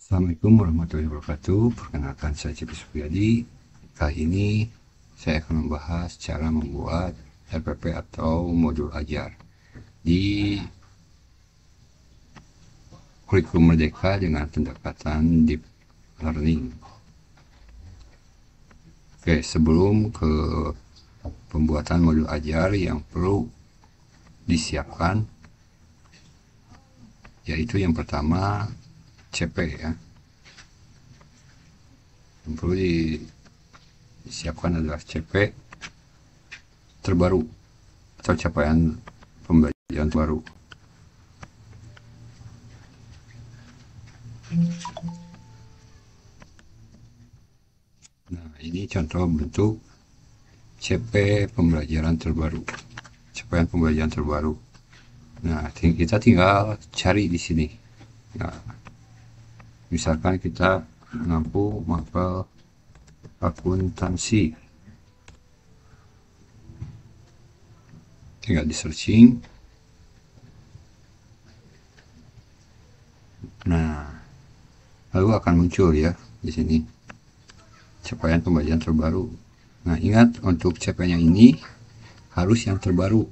Assalamualaikum warahmatullahi wabarakatuh. Perkenalkan, saya Cipi Supriyadi. Kali ini saya akan membahas cara membuat RPP atau modul ajar di kurikulum Merdeka dengan pendekatan Deep Learning. Oke, sebelum ke pembuatan modul ajar yang perlu disiapkan, yaitu yang pertama CP ya. Yang perlu disiapkan adalah CP terbaru atau capaian pembelajaran terbaru. Nah, ini contoh bentuk CP pembelajaran terbaru, capaian pembelajaran terbaru. Nah, kita tinggal cari di sini. Nah, misalkan kita mengampu mapel akuntansi, tinggal di searching. Nah, lalu akan muncul ya di sini capaian pembelajaran terbaru. Nah, ingat untuk CP-nya ini harus yang terbaru.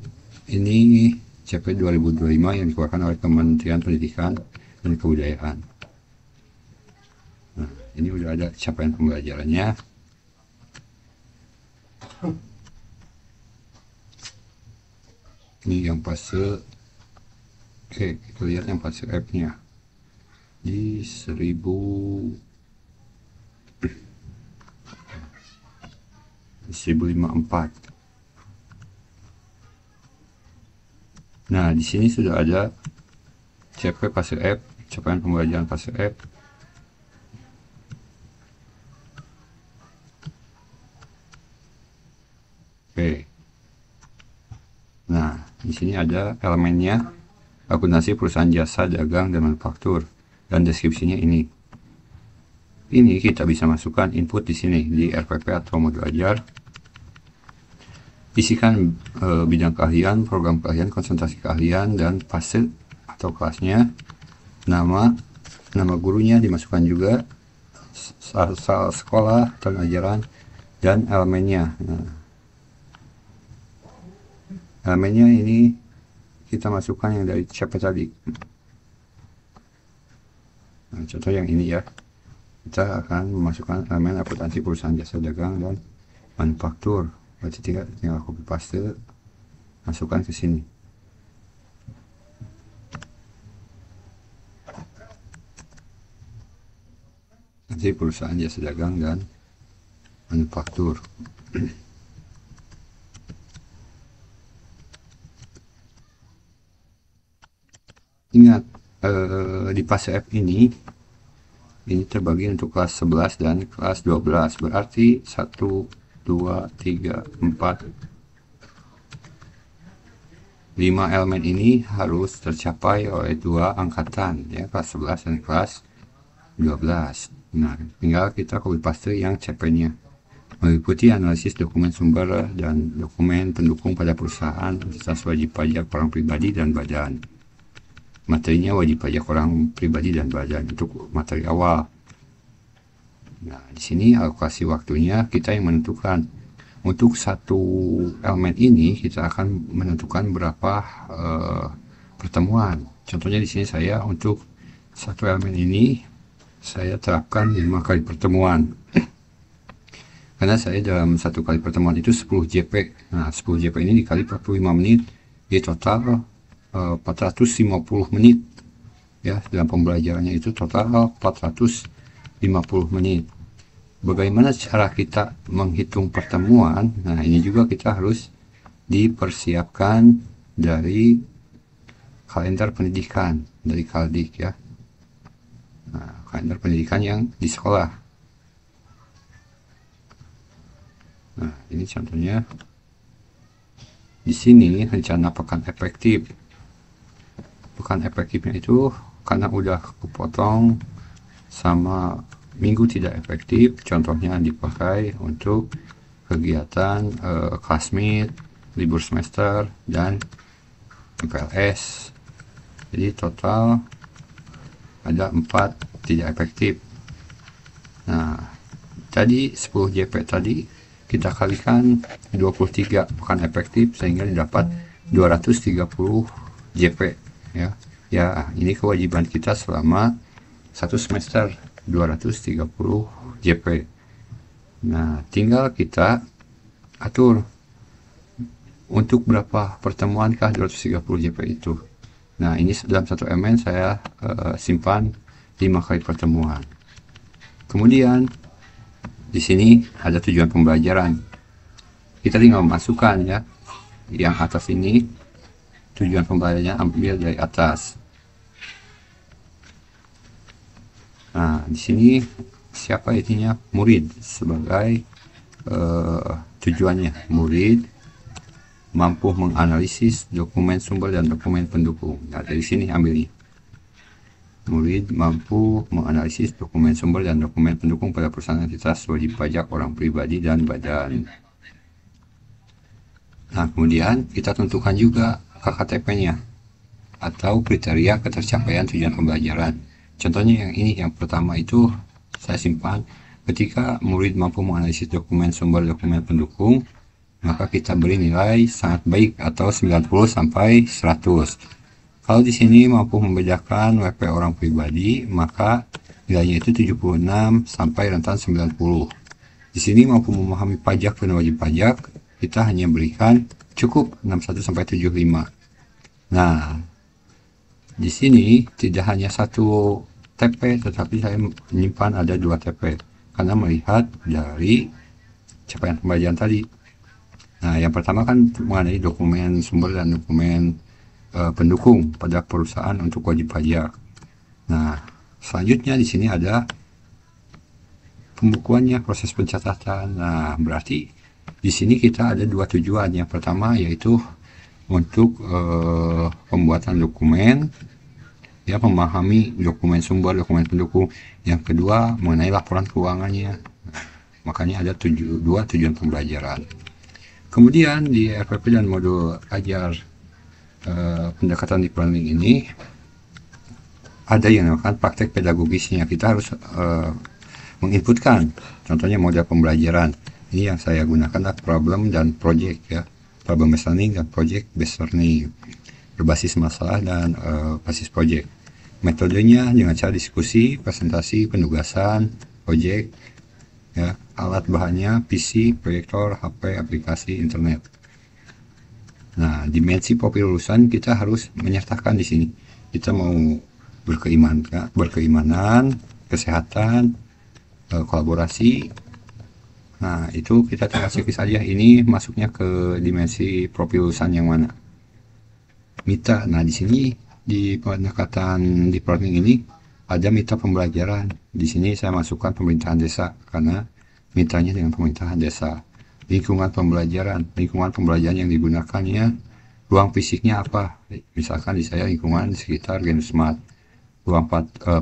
Ini CP 2025 yang dikeluarkan oleh Kementerian Pendidikan dan Kebudayaan. Nah, ini udah ada capaian pembelajarannya. Ini yang fase kita lihat yang fase F nya di 1054. Nah, di sini sudah ada CP fase F, capaian pembelajaran fase F. Oke. Nah, di sini ada elemennya, akuntansi perusahaan jasa dagang dan manufaktur, dan deskripsinya ini. Ini kita bisa masukkan input di sini di RPP atau modul ajar. Isikan bidang keahlian, program keahlian, konsentrasi keahlian, dan fase atau kelasnya. Nama gurunya dimasukkan juga, asal sekolah, tahun ajaran, dan elemennya. Nah, elemennya ini kita masukkan yang dari CP tadi. Nah, contoh yang ini ya, kita akan memasukkan elemen akuntansi perusahaan jasa dagang dan manufaktur. Berarti tinggal copy paste, masukkan ke sini. Nanti perusahaan jasa dagang dan manufaktur. Ingat, di fase F ini terbagi untuk kelas 11 dan kelas 12. Berarti 1, 2, 3, 4, 5 elemen ini harus tercapai oleh 2 angkatan ya, kelas 11 dan kelas 12. Nah, tinggal kita copy paste yang CP-nya. Mengikuti analisis dokumen sumber dan dokumen pendukung pada perusahaan atas wajib pajak orang pribadi dan badan. Materinya wajib pajak orang pribadi dan badan untuk materi awal. Nah, di sini alokasi waktunya kita yang menentukan. Untuk satu elemen ini kita akan menentukan berapa pertemuan. Contohnya di sini saya untuk satu elemen ini saya terapkan 5 kali pertemuan. Karena saya dalam satu kali pertemuan itu 10 JP. Nah, 10 JP ini dikali 45 menit, di total 450 menit ya. Dalam pembelajarannya itu total 450 menit. Bagaimana cara kita menghitung pertemuan? Nah, ini juga kita harus dipersiapkan dari kalender pendidikan dari Kaldik ya. Nah, kalender pendidikan yang di sekolah. Nah, ini contohnya. Di sini rencana pekan efektif. Pekan efektifnya itu karena udah kepotong sama minggu tidak efektif, contohnya dipakai untuk kegiatan classmeet, libur semester, dan MPLS. Jadi total ada 4 tidak efektif. Nah, tadi 10 JP tadi kita kalikan 23 bukan efektif, sehingga didapat 230 JP ya. Ya, ini kewajiban kita selama 1 semester, 230 JP. Nah, tinggal kita atur untuk berapa pertemuankah 230 JP itu. Nah, ini dalam 1 MN saya simpan 5 kali pertemuan. Kemudian di sini ada tujuan pembelajaran. Kita tinggal masukkan ya. Yang atas ini tujuan pembelajarannya ambil dari atas. Nah, di sini siapa intinya? Murid sebagai tujuannya. Murid mampu menganalisis dokumen sumber dan dokumen pendukung. Nah, dari sini ambilnya. Murid mampu menganalisis dokumen sumber dan dokumen pendukung pada perusahaan entitas wajib pajak orang pribadi dan badan. Nah, kemudian kita tentukan juga KKTP-nya atau kriteria ketercapaian tujuan pembelajaran. Contohnya yang ini, yang pertama itu saya simpan. Ketika murid mampu menganalisis dokumen sumber dokumen pendukung, maka kita beri nilai sangat baik atau 90 sampai 100. Kalau di sini mampu membedakan WP orang pribadi, maka nilainya itu 76 sampai rentan 90. Di sini mampu memahami pajak dan wajib pajak, kita hanya berikan cukup 61 sampai 75. Nah, di sini tidak hanya 1 TP, tetapi saya menyimpan ada 2 TP karena melihat dari capaian pembelajaran tadi. Nah, yang pertama kan mengenai dokumen sumber dan dokumen pendukung pada perusahaan untuk wajib pajak. Nah, selanjutnya di sini ada pembukuannya, proses pencatatan. Nah, berarti di sini kita ada 2 tujuan. Yang pertama yaitu untuk pembuatan dokumen, ya, memahami dokumen sumber, dokumen pendukung. Yang kedua mengenai laporan keuangannya. Makanya ada 2 tujuan pembelajaran. Kemudian di RPP dan modul ajar pendekatan deep learning ini ada yang namanya praktek pedagogisnya. Kita harus menginputkan, contohnya model pembelajaran. Ini yang saya gunakan adalah problem dan project ya, problem based learning dan project based learning, berbasis masalah dan basis project. Metodenya dengan cara diskusi, presentasi, penugasan, project ya, alat bahannya PC, proyektor, HP, aplikasi, internet. Nah, dimensi profil lulusan kita harus menyertakan di sini. Kita mau berkeimanan, kesehatan, kolaborasi. Nah, itu kita tinggal cek saja ini masuknya ke dimensi profil lulusan yang mana. Mita. Nah, di sini di pendekatan deep learning ini ada mita pembelajaran. Di sini saya masukkan pemerintahan desa karena mitanya dengan pemerintahan desa. Lingkungan pembelajaran yang digunakannya, ruang fisiknya apa, misalkan di saya lingkungan di sekitar GenSmart, ruang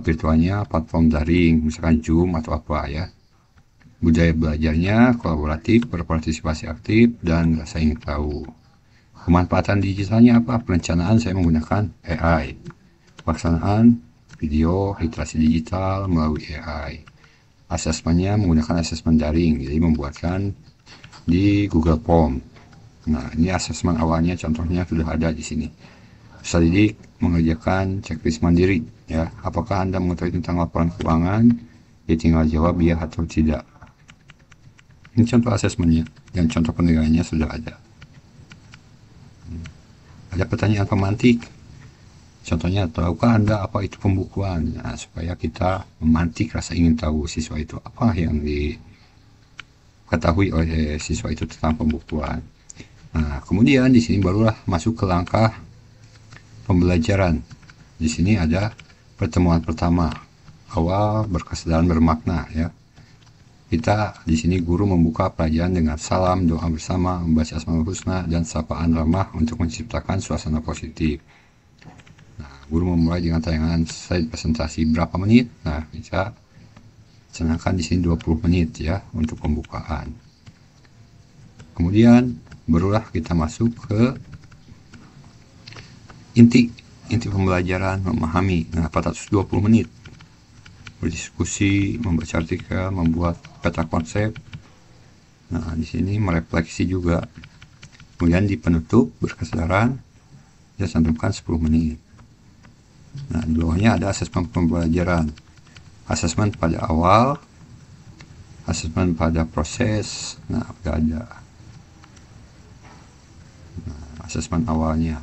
virtualnya platform daring, misalkan Zoom atau apa ya. Budaya belajarnya kolaboratif, berpartisipasi aktif, dan rasa ingin tahu. Pemanfaatan digitalnya apa, perencanaan saya menggunakan AI, pelaksanaan video literasi digital melalui AI. Asesmennya menggunakan asesmen daring, jadi membuatkan di Google Form. Nah, ini asesmen awalnya contohnya sudah ada di sini. Peserta didik mengerjakan checklist mandiri ya. Apakah Anda mengetahui tentang laporan keuangan? Ya, tinggal jawab ya atau tidak. Ini contoh asesmennya dan contoh penilaiannya sudah ada. Ada pertanyaan pemantik. Contohnya, tahukah Anda apa itu pembukuan? Nah, supaya kita memantik rasa ingin tahu siswa itu apa yang diketahui oleh siswa itu tentang pembukuan. Nah, kemudian di sini barulah masuk ke langkah pembelajaran. Di sini ada pertemuan pertama, awal berkesadaran bermakna ya. Kita di sini guru membuka pelajaran dengan salam, doa bersama, membaca Asmaul Husna dan sapaan ramah untuk menciptakan suasana positif. Guru memulai dengan tayangan slide presentasi berapa menit. Nah, bisa canangkan di sini 20 menit ya untuk pembukaan. Kemudian barulah kita masuk ke inti pembelajaran, memahami. Nah, 420 menit. berdiskusi, membaca artikel, membuat peta konsep. Nah, di sini merefleksi juga. Kemudian di penutup berkesadaran, saya cantumkan 10 menit. Nah, di bawahnya ada asesmen pembelajaran. Asesmen pada awal, asesmen pada proses. Nah, udah ada. Nah, asesmen awalnya.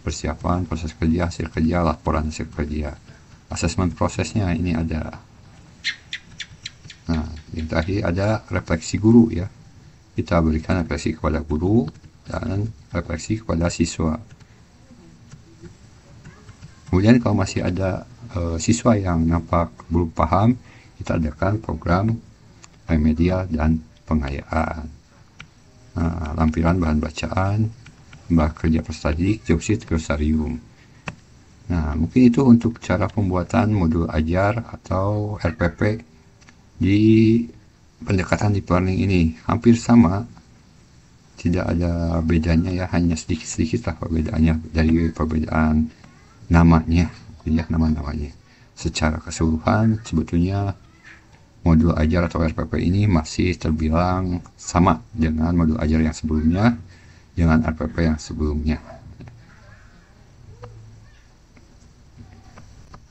Persiapan, proses kerja, hasil kerja, laporan hasil kerja. Asesmen prosesnya ini ada. Nah, yang terakhir ada refleksi guru ya. Kita berikan refleksi kepada guru dan refleksi kepada siswa. Kemudian kalau masih ada siswa yang nampak belum paham, kita adakan program remedial dan pengayaan. Nah, lampiran bahan bacaan, kerja prastadik, job sheet, glosarium. Nah, mungkin itu untuk cara pembuatan modul ajar atau RPP di pendekatan deep learning ini. Hampir sama, tidak ada bedanya ya, hanya sedikit-sedikit lah perbedaannya dari perbedaan namanya, ya nama-namanya. Secara keseluruhan sebetulnya modul ajar atau RPP ini masih terbilang sama dengan modul ajar yang sebelumnya, dengan RPP yang sebelumnya.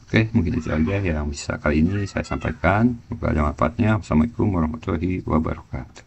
Oke, mungkin itu aja yang bisa kali ini saya sampaikan. Semoga ada manfaatnya. Wassalamualaikum warahmatullahi wabarakatuh.